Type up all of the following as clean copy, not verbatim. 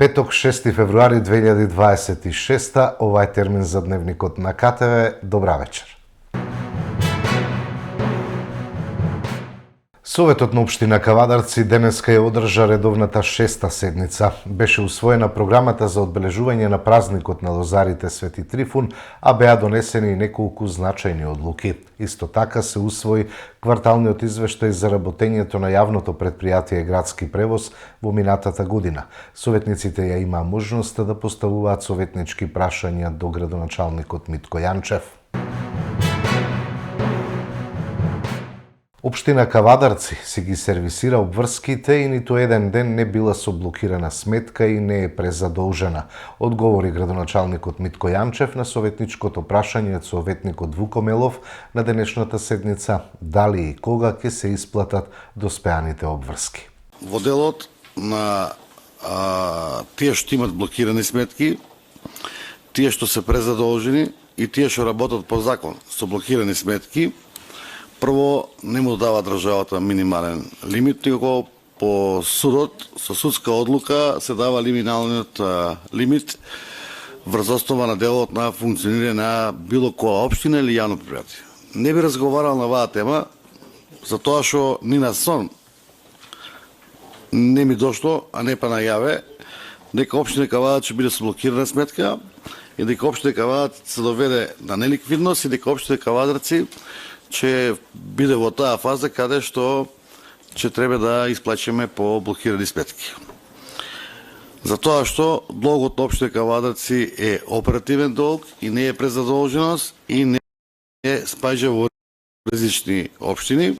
Петок, 6 февруари 2026, ова е термин за дневникот на КТВ. Добра вечер. Советот на општина Кавадарци денеска ја одржа редовната 6-та седница. Беше усвоена програмата за одбележување на празникот на лозарите Свети Трифун, а беа донесени и неколку значајни одлуки. Исто така се усвои кварталниот извештај за работењето на јавното претпријатие Градски превоз во минатата година. Советниците ја имаа можноста да поставуваат советнички прашања до градоначалникот Митко Јанчев. Општина Кавадарци си ги сервисира обврските и ниту еден ден не била со блокирана сметка и не е презадолжена, одговори градоначалникот Митко Јанчев на советничкото прашање од советникот Вуко Мелов на денешната седница дали и кога ќе се исплатат доспеаните обврски. Во делот на тие што имат блокирани сметки, тие што се презадолжени и тие што работат по закон со блокирани сметки, прво, не му дава државата минимален лимит, него по судот, со судска одлука, се дава минималниот лимит врз основа на делот на функционирање на било која општина или јавно предпријатие. Не би разговарал на оваа тема, затоа што ни на сон не ми дошло, а не па најаве, дека општина Кавадарци ќе биде со блокирана сметка и дека општина Кавадарци се доведе на неликвидност и дека општина Кавадарци ќе биде во таа фаза каде што ќе треба да исплачеме по блокирани сметки. Затоа што долгот на општина Кавадарци е оперативен долг и не е презадолженост и не спаѓа во различни општини.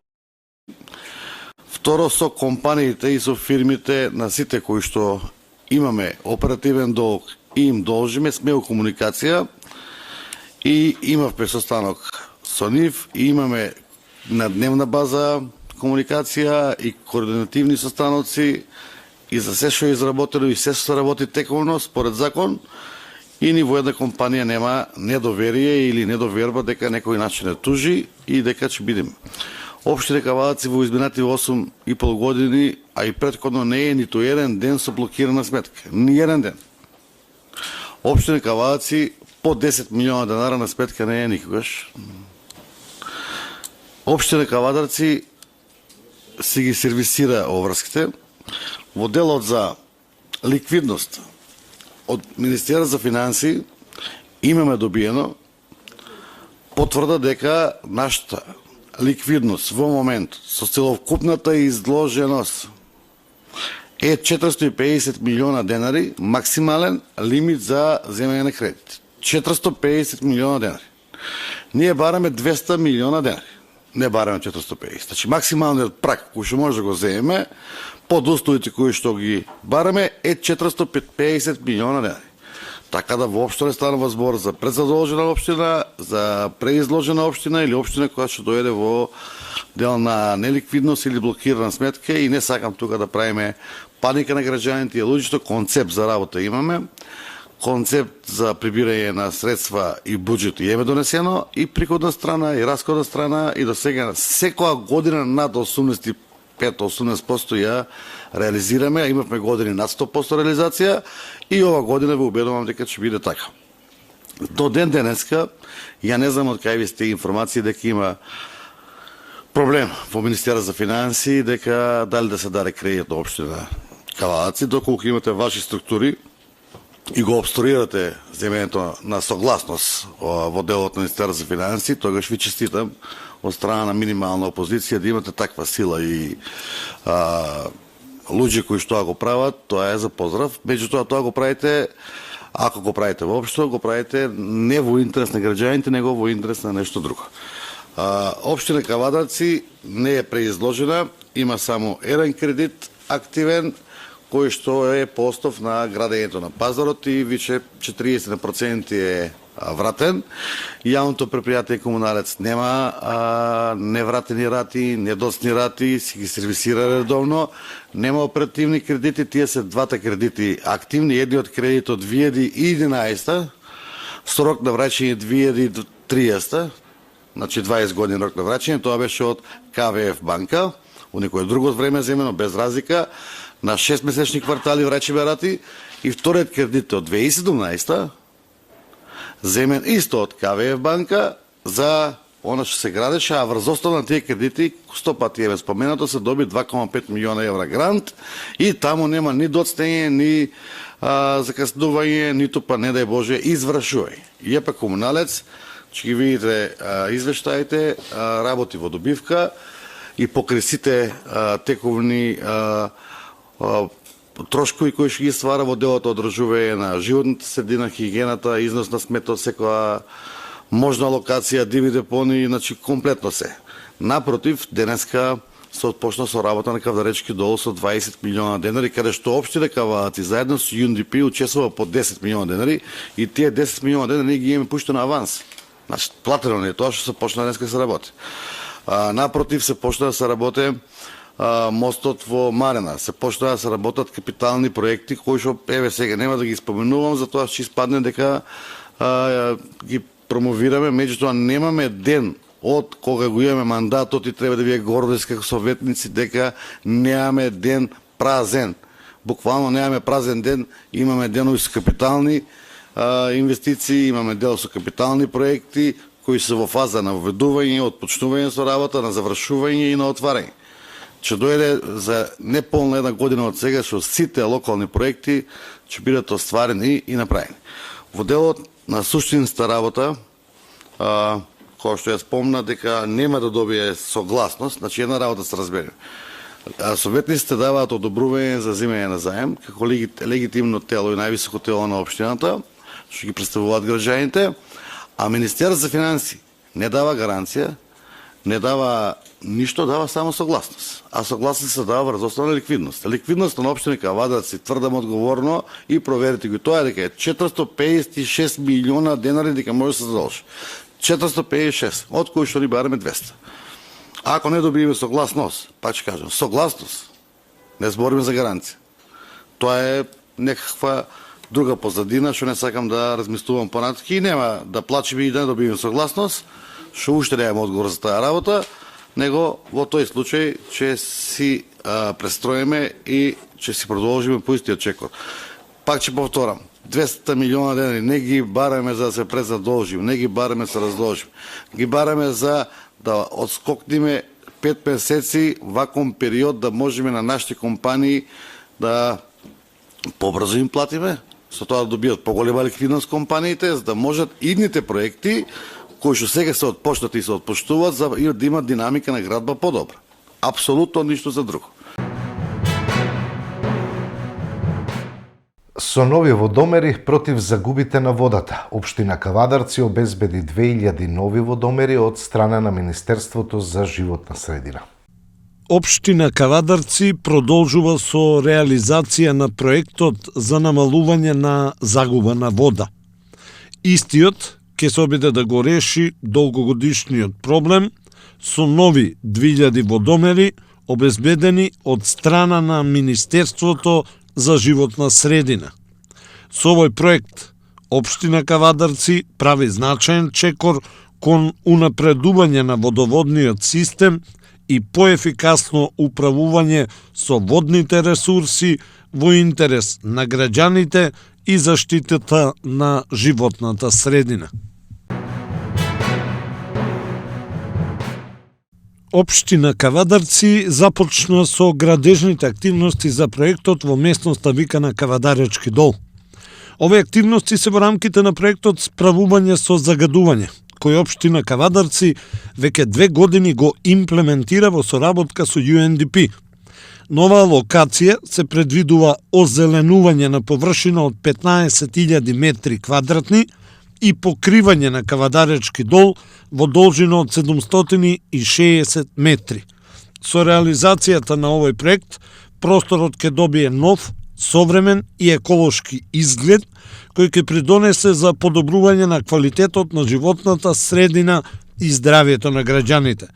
Второ, со компаниите и со фирмите на сите кои што имаме оперативен долг и им должиме, сме во комуникација и имавме состанок со нив и имаме на дневна база комуникација и координативни состаноци и за се што е изработено и се што се работи тековно според закон и ни во една компанија нема недоверие или недоверба дека некој начин не тужи и дека ќе бидеме. Општина Кавадарци во изминати 8,5 години, а и претходно не е ниту еден ден со блокирана сметка. Ни еден ден. Општина Кавадарци по 10 милиона денари на сметка не е никогаш. Општина Кавадарци си ги сервисира обврските. Во делот за ликвидност од Министерството за финансии имаме добиено потврда дека нашата ликвидност во момент со целокупната изложеност е 450 милиона денари максимален лимит за земење на кредит. 450 милиона денари. Ние бараме 200 милиона денари. Не бараме 450. Значи максималниот праг кој што може да го земеме под условите кои што ги бараме е 450 милиона денари. Така да воопшто не станува збор за презадолжена општина, за преизложена општина или општина која ќе дојде во дел на неликвидност или блокирана сметка и не сакам тука да правиме паника на граѓаните и луѓето. Концепт за работа имаме, концепт за прибирање на средства и буџет е донесено и приходна страна и расходна страна и до сега секоја година над 85-80% ја реализираме, имавме години над 100% реализација и ова година ве убедувам дека ќе биде така. До ден денеска, ја не знам од кај ви сте информации дека има проблем во Министерството за финансии, дека дали да се даде кредит на општина Кавадарци, доколку имате ваши структури и го обструирате земењето на согласност во делот на Министерството за финансии, тогаш ви честитам од страна на минимална опозиција да имате таква сила и луѓе кои што го прават, тоа е за поздрав. Меѓутоа, тоа го правите, ако го правите воопшто, го правите не во интерес на граѓаните, него во интерес на нешто друго. Општина Кавадарци не е преизложена, има само еден кредит активен, кој што е по основ на градењето на пазарот и више 40% е вратен. Јавното предпријатие Комуналец нема невратени рати, недоцни рати, си ги сервисира редовно, нема оперативни кредити, тие се двата кредити активни, едниот кредит од 2011 со рок на враќање 2030, значи 20 години рок на враќање, тоа беше од КВФ банка, у некој друго време земено без разлика, на 6-месечни квартали враќаме рати, и вториот кредит од 2017 земен исто од КВФ банка за она што се градеше, а врз основа на тие кредити, 100 пати е споменато, се доби 2,5 милиона евра грант и таму нема ни доцнење, ни закаснување, ниту па не дај Боже извршување. И епа комуналец, ќе ги видите извештаите, работи во добивка и покри сите тековни трошкови кои ќе ги ствара во делото одржување на животната средина, хигиената, износ на сметот, секоја можна локација, диви депони, значи комплетно се. Напротив, денеска се отпочна со работа на Кавадаречки дол со 20 милиона денари, каде што општина Кавадати заедно со UNDP учествува по 10 милиона денари и тие 10 милиона денари ги имаме пуштено аванс. Значи, платено не е тоа што се почна денеска се работи. Напротив, се почна да се работи мостот во Марена, се почна да се работат капитални проекти кои што еве сега нема да ги споменувам, затоа ќе испадне дека ги промовираме, меѓутоа немаме ден од кога го имаме мандатот и треба да вие гордост како советници дека немаме ден празен. Буквално немаме празен ден, имаме денови со капитални инвестиции, имаме дел со капитални проекти кои се во фаза на введување, отпочнување со работа, на завршување и на отварање. Ќе дојде за неполна една година од сега што сите локални проекти ќе бидат остварени и направени. Во делот на суштинската работа, која што ја спомна дека нема да добие согласност, значи една работа се разбере. Советниците даваат одобрување за земење на заем, како легитимно тело и највисоко тело на општината, што ги представуваат граѓаните, а Министерството за финансии не дава гаранција, не дава ништо, дава само согласност. А согласност се дава врз основа на ликвидност. Ликвидност на општина Кавадарци тврдам одговорно и проверите го тоа дека е 456 милиона денари дека може да се задолжи. 456, од кои што ни бараме 200. Ако не добиеме согласност, пак ќе кажам, согласност, не збориме за гаранција. Тоа е некаква друга позадина, што не сакам да размислувам понатака и нема да плачиме и да добиеме согласност, што уште немаме одговор за таа работа, него во тој случај ќе си престроиме и ќе си продолжиме по истиот чекор. Пак ќе повторам, 200 милиона денари не ги бараме за да се презадолжиме, не ги бараме за да раздолжиме. Ги бараме за да отскокнеме 5 месеци ваком период да можеме на нашите компании да побрзо им платиме, со тоа да добијат поголема ликвидност компаниите, за да можат идните проекти кои што сега се отпочнати и се отпуштуваат за да имат динамика на градба подобра. Апсолутно ништо за друго. Со нови водомери против загубите на водата, општина Кавадарци обезбеди 2000 нови водомери од страна на Министерството за животна средина. Општина Кавадарци продолжува со реализација на проектот за намалување на загуба на вода. Истиот ќе се обиде да го реши долгогодишниот проблем со нови 2000 водомери обезбедени од страна на Министерството за животна средина. Со овој проект, општина Кавадарци прави значаен чекор кон унапредување на водоводниот систем и поефикасно управување со водните ресурси во интерес на граѓаните и заштитата на животната средина. Општина Кавадарци започна со градежните активности за проектот во местноста викана Кавадаречки дол. Овие активности се во рамките на проектот справување со загадување, кој општина Кавадарци веќе 2 години го имплементира во соработка со UNDP. Нова локација се предвидува озеленување на површина од 15.000 метри квадратни и покривање на Кавадаречки дол во должина од 760 метри. Со реализацијата на овој проект, просторот ќе добие нов, современ и еколошки изглед, кој ќе придонесе за подобрување на квалитетот на животната средина и здравието на граѓаните.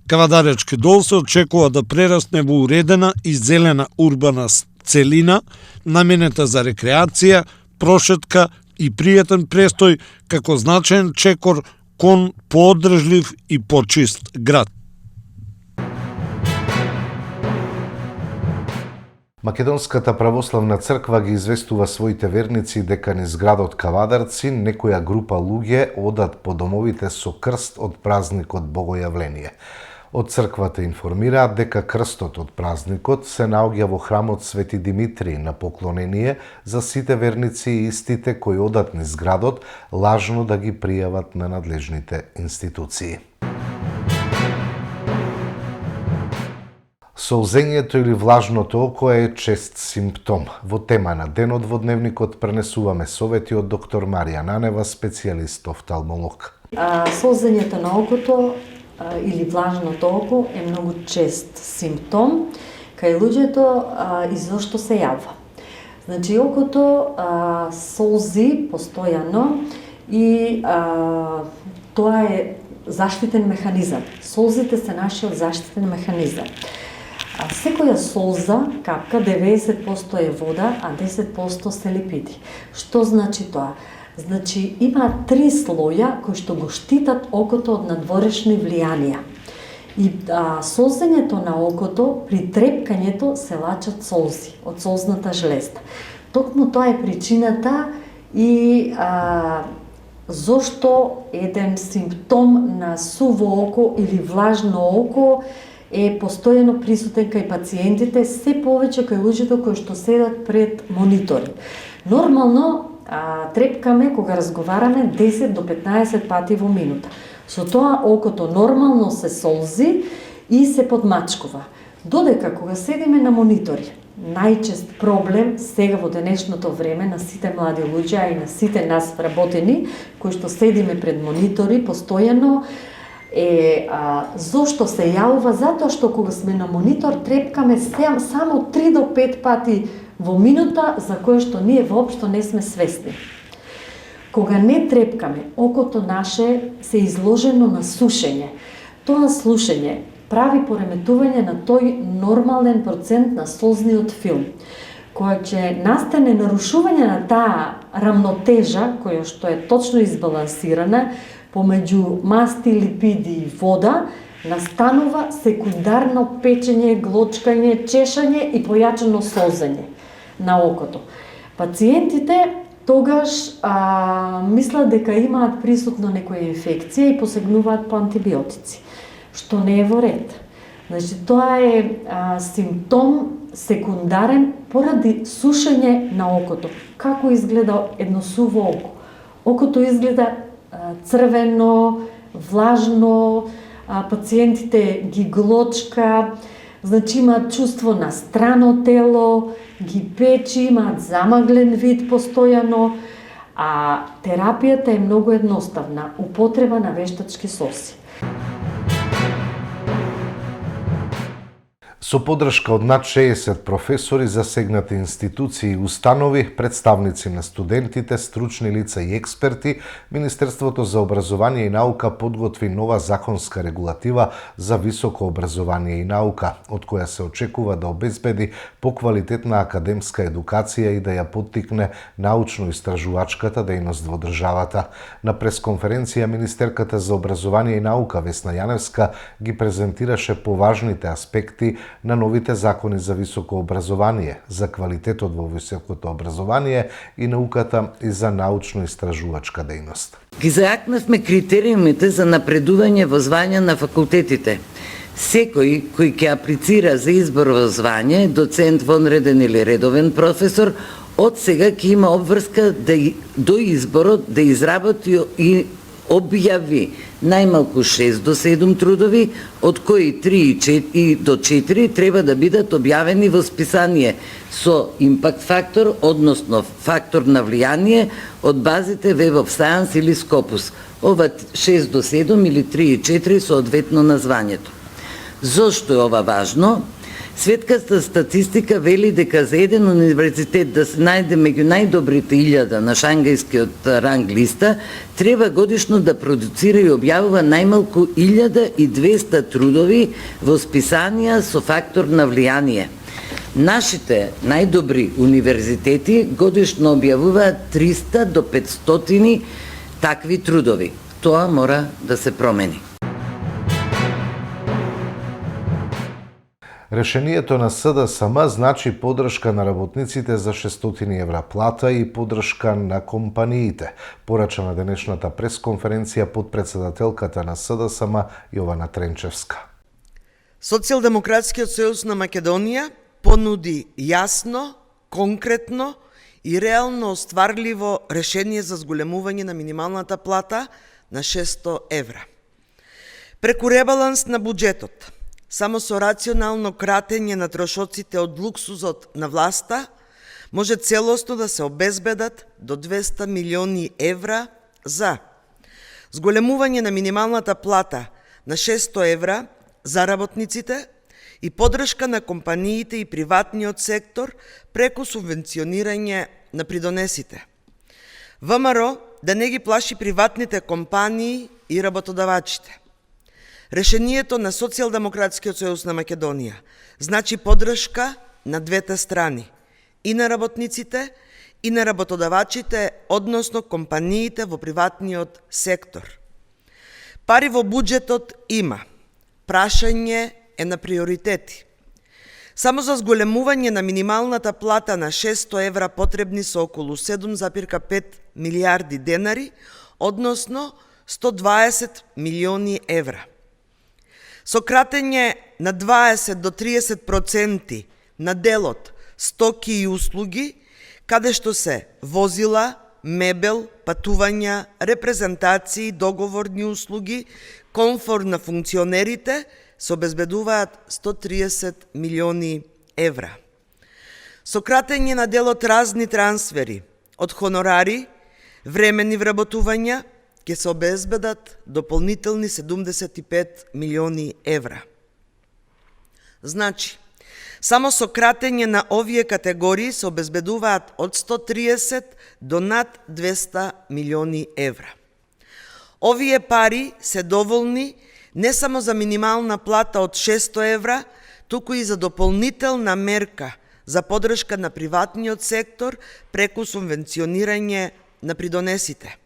Кавадаречки дол се очекува да прерасне во уредена и зелена урбана целина, наменета за рекреација, прошетка и пријатен престој како значаен чекор кон поодржлив и почист град. Македонската православна црква ги известува своите верници дека низ градот Кавадарци некоја група луѓе одат по домовите со крст од празникот Богојавление. Од црквата информираат дека крстот од празникот се наоѓа во храмот Свети Димитрий на поклонение за сите верници и истите кои одат низ градот лажно да ги пријават на надлежните институции. Солзењето или влажното око е чест симптом. Во тема на денот во Дневникот пренесуваме совети од доктор Марија Нанева, специјалист офталмолог. Солзењето на окото или влажното око е многу чест симптом кај луѓето и зошто се јавува. Значи, окото солзи постојано и тоа е заштитен механизам. Солзите се нашиот заштитен механизам. Секоја солза, капка, 90% е вода, а 10% се липиди. Што значи тоа? Значи, има 3 слоја кои што го штитат окото од надворешни влијанија. И солзењето на окото, при трепкањето се лачат солзи од солзната жлезда. Токму тоа е причината и зошто еден симптом на суво око или влажно око е постојано присутен кај пациентите, се повеќе кај луѓето кои што седат пред монитори. Нормално трепкаме кога разговараме 10 до 15 пати во минута. Со тоа окото нормално се солзи и се подмачкува. Додека кога седиме на монитори, најчест проблем сега во денешното време на сите млади луѓе, а и на сите нас вработени, кои што седиме пред монитори постојано, зошто се јавува? Затоа што кога сме на монитор трепкаме само 3 до 5 пати во минута, за кое што ние воопшто не сме свесни. Кога не трепкаме, окото наше се изложено на сушење. Тоа сушење прави пореметување на тој нормален процент на солзниот филм, која ќе настане нарушување на таа рамнотежа, која што е точно избалансирана, помеѓу масти, липиди и вода, настанува секундарно печење, глочкање, чешање и појачено солзење на окото. Пациентите тогаш мислат дека имаат присутно некоја инфекција и посегнуваат по антибиотици, што не е во ред. Значи, тоа е симптом секундарен поради сушење на окото. Како изгледа едно суво око? Окото изгледа црвено, влажно, пациентите ги глочка, значи имаат чувство на страно тело, ги печи, имаат замаглен вид постојано, а терапијата е многу едноставна, употреба на вештачки соси. Со поддршка од над 60 професори, засегнати институции и установи, представници на студентите, стручни лица и експерти, Министерството за образование и наука подготви нова законска регулатива за високо образование и наука, од која се очекува да обезбеди поквалитетна академска едукација и да ја поттикне научно-истражувачката дејност во државата. На пресконференција Министерката за образование и наука Весна Јаневска ги презентираше поважните аспекти на новите закони за високо образование, за квалитетот во високото образование и науката и за научно-истражувачка дејност. Ги зајакнавме критериумите за напредување во звања на факултетите. Секој кој ќе аплицира за избор во звање, доцент, вонреден или редовен професор, од сега ќе има обврска до изборот да изработи и објави најмалку 6 до 7 трудови, од кои 3 до 4 треба да бидат објавени во списание со импакт фактор, односно фактор на влијание од базите Web of Science или Scopus. Ова 6 до 7 или 3 и 4 соодветно на звањето. Зошто е ова важно? Светската статистика вели дека за еден универзитет да се најде меѓу најдобрите 1000 на Шангајскиот ранг листа, треба годишно да продуцира и објавува најмалку 1200 трудови во списанија со фактор на влијание. Нашите најдобри универзитети годишно објавуваат 300 до 500 такви трудови. Тоа мора да се промени. Решението на СДСМ значи поддршка на работниците за 600 евра плата и поддршка на компаниите, порача на денешната пресконференција подпредседателката на СДСМ Јована Тренчевска. Социјалдемократскиот сојуз на Македонија понуди јасно, конкретно и реално остварливо решение за зголемување на минималната плата на 600 евра. Преку ребаланс на буџетот, само со рационално кратење на трошоците од луксузот на власта, може целосно да се обезбедат до 200 милиони евра за зголемување на минималната плата на 600 евра за работниците и поддршка на компаниите и приватниот сектор преку субвенционирање на придонесите. ВМРО да не ги плаши приватните компании и работодавачите. Решението на Социјалдемократскиот сојуз на Македонија значи поддршка на двете страни, и на работниците, и на работодавачите, односно компаниите во приватниот сектор. Пари во буџетот има, прашање е на приоритети. Само за зголемување на минималната плата на 600 евра потребни се околу 7,5 милиарди денари, односно 120 милиони евра. Со кратење на 20 до 30% на делот стоки и услуги, каде што се возила, мебел, патувања, репрезентации, договорни услуги, комфор на функционерите, се обезбедуваат 130 милиони евра. Со кратење на делот разни трансфери, од хонорари, временни вработувања, ќе се обезбедат дополнителни 75 милиони евра. Значи, само со кратење на овие категории се обезбедуваат од 130 до над 200 милиони евра. Овие пари се доволни не само за минимална плата од 600 евра, туку и за дополнителна мерка за поддршка на приватниот сектор преку субвенционирање на придонесите.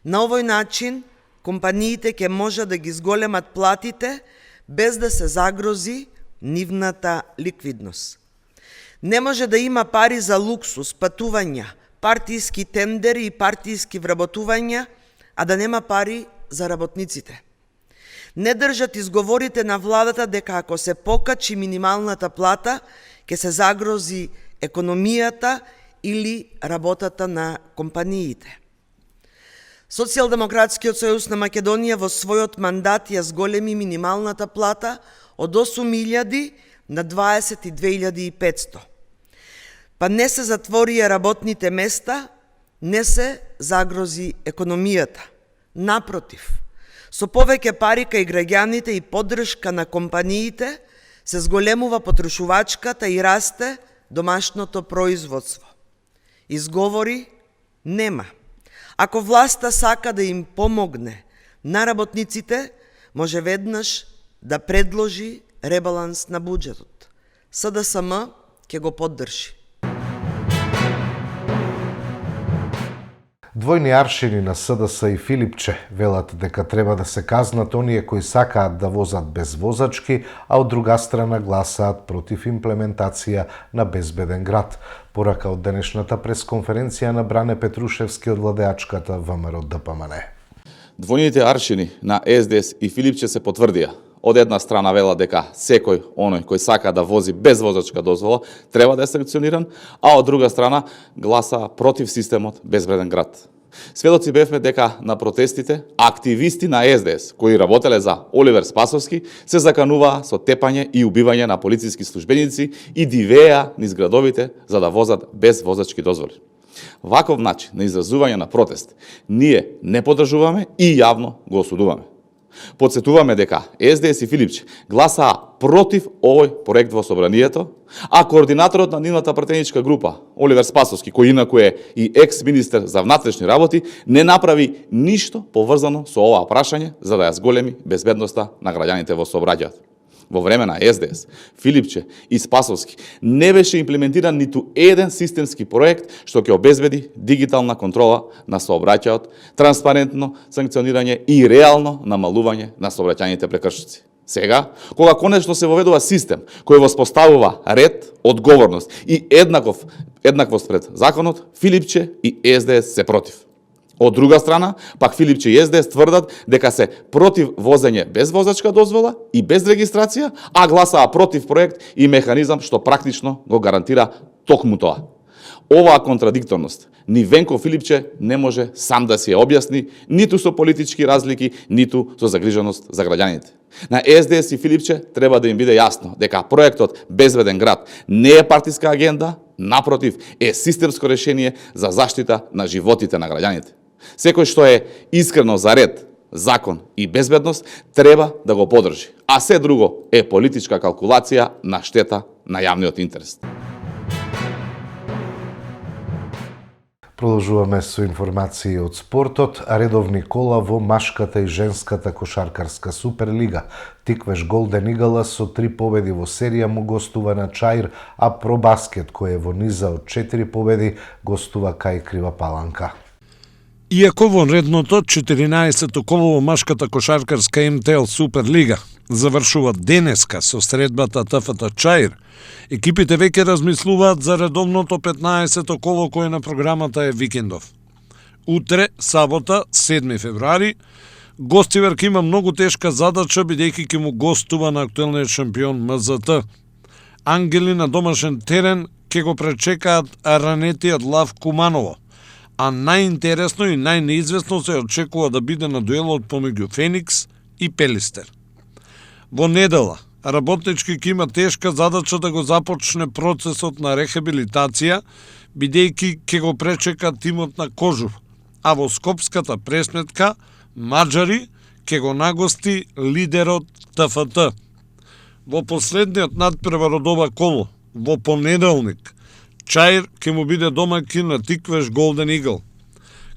На овој начин, компаниите ќе можат да ги зголемат платите без да се загрози нивната ликвидност. Не може да има пари за луксус, патувања, партиски тендери и партиски вработувања, а да нема пари за работниците. Не држат изговорите на владата дека ако се покачи минималната плата, ќе се загрози економијата или работата на компаниите. Социјалдемократскиот сојуз на Македонија во својот мандат ја зголеми минималната плата од 8.000 на 22.500. Па не се затворија работните места, не се загрози економијата. Напротив, со повеќе пари кај граѓаните и поддршка на компаниите се зголемува потрошувачката и расте домашното производство. Изговори нема. Ако власта сака да им помогне на работниците, може веднаш да предложи ребаланс на буџетот. СДСМ ќе го поддржи. Двојни аршини на СДС и Филипче велат дека треба да се казнат оние кои сакаат да возат без возачки, а од друга страна гласаат против имплементација на безбеден град. Порака од денешната пресконференција на Бране Петрушевски од владеачката ВМРО ДПМН. Двојните аршини на СДС и Филипче се потврдија. Од една страна вела дека секој оној кој сака да вози без возачка дозвола треба да е санкциониран, а од друга страна гласа против системот безбеден град. Сведоци бевме дека на протестите активисти на СДС кои работеле за Оливер Спасовски се закануваа со тепање и убивање на полициски службеници и дивеа низ градовите за да возат без возачки дозволи. Ваков начин на изразување на протест ние не поддржуваме и јавно го осудуваме. Подсетуваме дека СДС и Филипче гласаа против овој проект во собранието, а координаторот на нивната пратеничка група, Оливер Спасовски, кој инаку е и екс-министер за внатрешни работи, не направи ништо поврзано со оваа прашање за да ја зголеми безбедноста на граѓаните во сообраќајот. Во време на СДС, Филипче и Спасовски не беше имплементиран ниту еден системски проект што ќе обезбеди дигитална контрола на сообраќајот, транспарентно санкционирање и реално намалување на сообраќајните прекршоци. Сега, кога конечно се воведува систем кој воспоставува ред, одговорност и еднаквост пред законот, Филипче и СДС се против. Од друга страна, пак Филипче и СДС тврдат дека се против возење без возачка дозвола и без регистрација, а гласаа против проект и механизам што практично го гарантира токму тоа. Оваа контрадикторност ни Венко Филипче не може сам да си ја објасни, ниту со политички разлики, ниту со загриженост за граѓаните. На СДС и Филипче треба да им биде јасно дека проектот Безбеден град не е партиска агенда, напротив, е системско решение за заштита на животите на граѓаните. Секој што е искрено за ред, закон и безбедност треба да го подржи, а се друго е политичка калкулација на штета на јавниот интерес. Продолжуваме со информации од спортот. Редовни кола во машката и женската кошаркарска суперлига. Тиквеш Голден Игла со 3 победи во серија му гостува на Чаир, а Пробаскет кој е во низа од 4 победи гостува кај Крива Паланка. Иако во редното 14-то коло во машката кошаркарска МТЛ Суперлига завршува денеска со средбата ТФТ Чаир, екипите веќе размислуваат за редовното 15-то коло кое на програмата е викендов. Утре, сабота, 7 февруари, Гостивар ќе има многу тешка задача бидејќи ќе му гостува на актуелниот шампион МЗТ. Ангели на домашен терен ќе го пречекаат ранетиот Лав Куманово, а најинтересно и најнеизвестно се очекува да биде на дуелот помеѓу Феникс и Пелистер. Во недела, работнички ќе има тешка задача да го започне процесот на рехабилитација, бидејќи ќе го пречека тимот на Кожув, а во скопската пресметка маđари ќе го нагости лидерот ТФТ. Во последниот надпревар од ова коло, во понеделник, Чаир ќе му биде домаќин на Тиквеш Голден Игл.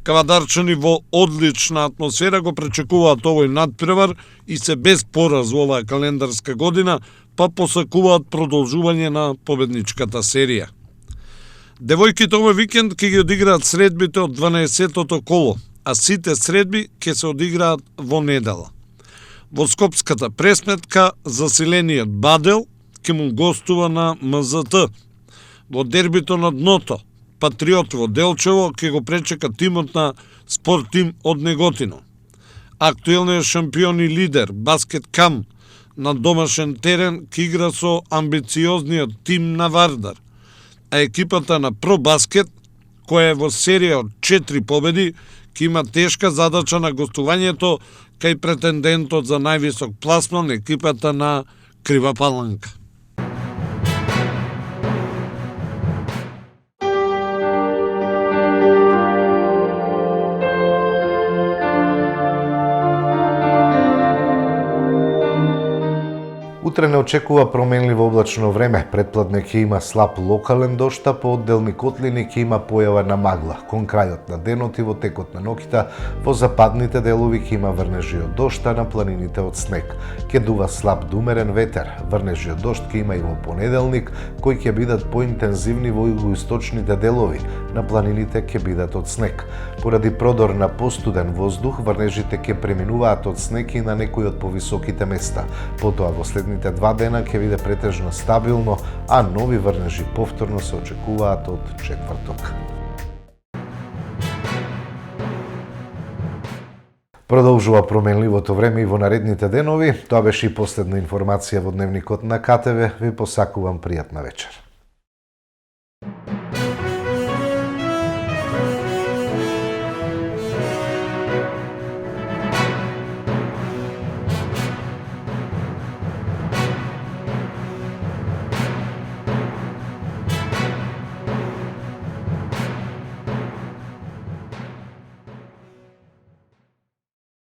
Кавадарчани во одлична атмосфера го пречекуваат овој надпревар и се без пораз во оваа календарска година, па посакуваат продолжување на победничката серија. Девојките овој викенд ќе ги одиграат средбите од 12-тото коло, а сите средби ќе се одиграат во недела. Во скопската пресметка засилениот Бадел ќе му гостува на МЗТ. Во дербито на дното, Патриот во Делчево ќе го пречека тимот на Спорт тим од Неготино. Актуелниот шампион и лидер Баскет Кам на домашен терен ќе игра со амбициозниот тим на Вардар, а екипата на Пробаскет, која е во серија од 4 победи, ќе има тешка задача на гостувањето кај претендентот за највисок пласман екипата на Крива Паланка. Утре не очекува променливо облачно време. Претпладне ќе има слаб локален дожд, а по одделни котлини ќе има појава на магла. Кон крајот на денот и во текот на ноќта во западните делови ќе има врнежи од дожд, а на планините од снег. Ќе дува слаб до умерен ветер. Врнежи од дожд ќе има и во понеделник, кои ќе бидат поинтензивни во југоисточните делови. На планините ќе бидат од снег. Поради продор на постуден воздух, врнежите ќе преминуваат од снег и на некои од повисоките места. Потоа во следните 2 дена ќе биде претежно стабилно, а нови врнежи повторно се очекуваат од четврток. Продолжува променливото време и во наредните денови. Тоа беше и последна информација во Дневникот на КТВ. Ви посакувам пријатна вечер.